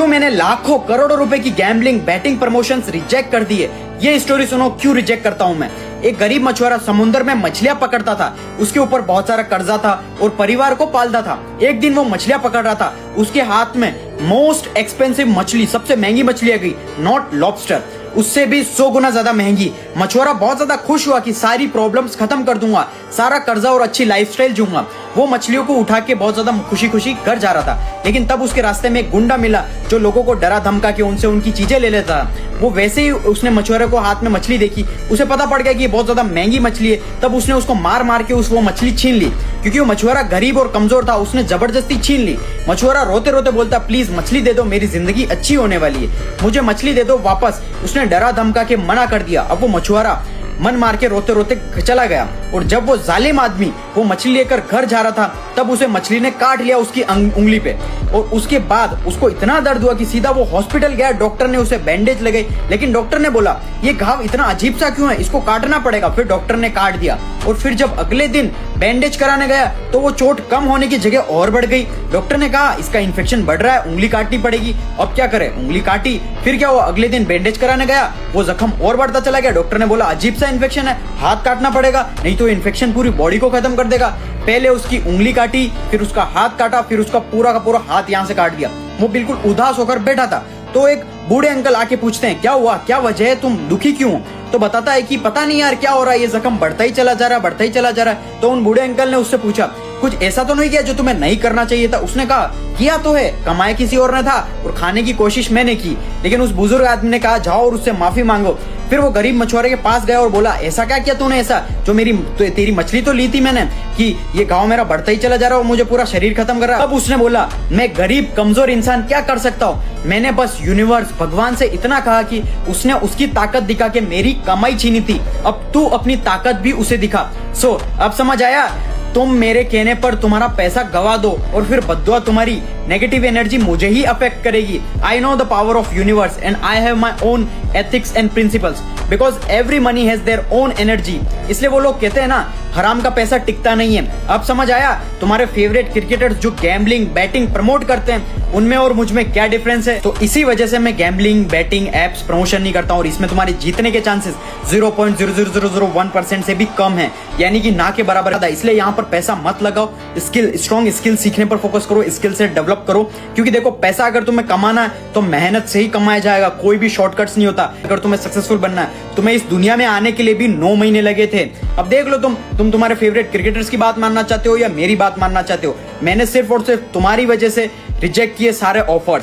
क्यों मैंने लाखों करोड़ों रुपए की गैम्बलिंग बैटिंग प्रमोशंस रिजेक्ट कर दिए, ये स्टोरी सुनो क्यों रिजेक्ट करता हूं मैं। एक गरीब मछुआरा समुद्र में मछलियां पकड़ता था, उसके ऊपर बहुत सारा कर्जा था और परिवार को पालता था। एक दिन वो मछलियां पकड़ रहा था, उसके हाथ में मोस्ट एक्सपेंसिव मछली, सबसे महंगी मछली आ गई, नॉट लॉबस्टर, उससे भी 100 गुना ज्यादा महंगी। मछुआरा बहुत ज्यादा खुश हुआ कि सारी प्रॉब्लम्स खत्म कर दूंगा, सारा कर्जा और अच्छी लाइफस्टाइल जीऊंगा। वो मछलियों को उठा के बहुत ज्यादा खुशी खुशी घर जा रहा था, लेकिन तब उसके रास्ते में एक गुंडा मिला जो लोगों को डरा धमका के उनसे उनकी चीजें ले लेता था। वो वैसे ही उसने मछुआरे को हाथ में मछली देखी, उसे पता पड़ गया कि ये बहुत ज्यादा महंगी मछली है। तब उसने उसको मार मार के वो मछली छीन ली। क्योंकि वो मछुआरा गरीब और कमजोर था, उसने जबरदस्ती छीन ली। मछुआरा रोते रोते बोलता, प्लीज मछली दे दो, मेरी जिंदगी अच्छी होने वाली है, मुझे मछली दे दो वापस। उसने डरा धमका के मना कर दिया। अब वो मछुआरा मन मार के रोते रोते चला गया। और जब वो जालिम आदमी वो मछली लेकर घर जा रहा था, तब उसे मछली ने काट लिया उसकी उंगली पे। और उसके बाद उसको इतना दर्द हुआ कि सीधा वो हॉस्पिटल गया। डॉक्टर ने उसे बैंडेज लगाई, लेकिन डॉक्टर ने बोला ये घाव इतना अजीब सा क्यों है, इसको काटना पड़ेगा। फिर डॉक्टर ने काट दिया। और फिर जब अगले दिन बैंडेज कराने गया तो वो चोट कम होने की जगह और बढ़ गई। डॉक्टर ने कहा इसका इन्फेक्शन बढ़ रहा है, उंगली काटनी पड़ेगी। अब क्या करे, उंगली काटी। फिर क्या हुआ, अगले दिन बैंडेज कराने गया, वो जख्म और बढ़ता चला गया। डॉक्टर ने बोला अजीब सा इन्फेक्शन है, हाथ काटना पड़ेगा, नहीं तो इन्फेक्शन पूरी बॉडी को खत्म कर देगा। पहले उसकी उंगली काटी, फिर उसका हाथ काटा, फिर उसका पूरा का पूरा हाथ यहाँ से काट दिया। वो बिल्कुल उदास होकर बैठा था। तो एक बूढ़े अंकल आके पूछते हैं क्या हुआ, क्या वजह है, तुम दुखी क्यों हो। तो बताता है कि पता नहीं यार क्या हो रहा है, ये जख्म बढ़ता ही चला जा रहा है, बढ़ता ही चला जा रहा है। तो उन बूढ़े अंकल ने उससे पूछा कुछ ऐसा तो नहीं किया जो तुम्हें नहीं करना चाहिए था। उसने कहा किया तो है, कमाया किसी और ने था और खाने की कोशिश मैंने की। लेकिन उस बुजुर्ग आदमी ने कहा जाओ और उससे माफी मांगो। फिर वो गरीब मछुआरे के पास गया और बोला ऐसा क्या किया तूने, ऐसा जो तेरी मछली तो ली थी मैंने कि ये गाँव मेरा बढ़ता ही चला जा रहा है और मुझे पूरा शरीर खत्म कर रहा है। अब उसने बोला मैं गरीब कमजोर इंसान क्या कर सकता हूँ, मैंने बस यूनिवर्स भगवान से इतना कहा कि उसने उसकी ताकत दिखा के मेरी कमाई छीनी थी, अब तू अपनी ताकत भी उसे दिखा। सो अब समझ आया, तुम मेरे कहने पर तुम्हारा पैसा गवा दो और फिर बद्दुआ तुम्हारी नेगेटिव एनर्जी मुझे ही अफेक्ट करेगी। I know the power of universe and I have my own ethics and principles because every money has their own energy. इसलिए वो लोग कहते हैं ना हराम का पैसा टिकता नहीं है। अब समझ आया तुम्हारे फेवरेट क्रिकेटर्स जो गैम्बलिंग बैटिंग प्रमोट करते हैं उनमें और मुझ में क्या डिफरेंस है। तो इसी वजह से मैं गैम्बलिंग बैटिंग एप्स प्रमोशन नहीं करता हूँ और इसमें तुम्हारे जीतने के चांसेस 0.00001% से भी कम है, यानी कि ना के बराबर है। इसलिए यहाँ पर पैसा मत लगाओ, स्ट्रॉन्ग स्किल सीखने पर फोकस करो, स्किल से डेवलप करो। क्योंकि देखो पैसा अगर तुम्हें कमाना है तो मेहनत से ही कमाया जाएगा, कोई भी शॉर्टकट्स नहीं होता। अगर तुम्हें सक्सेसफुल बनना है, तुम्हें इस दुनिया में आने के लिए भी 9 महीने लगे थे। अब देख लो तुम तुम्हारे फेवरेट क्रिकेटर्स की बात मानना चाहते हो या मेरी बात मानना चाहते हो। मैंने सिर्फ और सिर्फ तुम्हारी वजह से रिजेक्ट किए सारे ऑफर्स।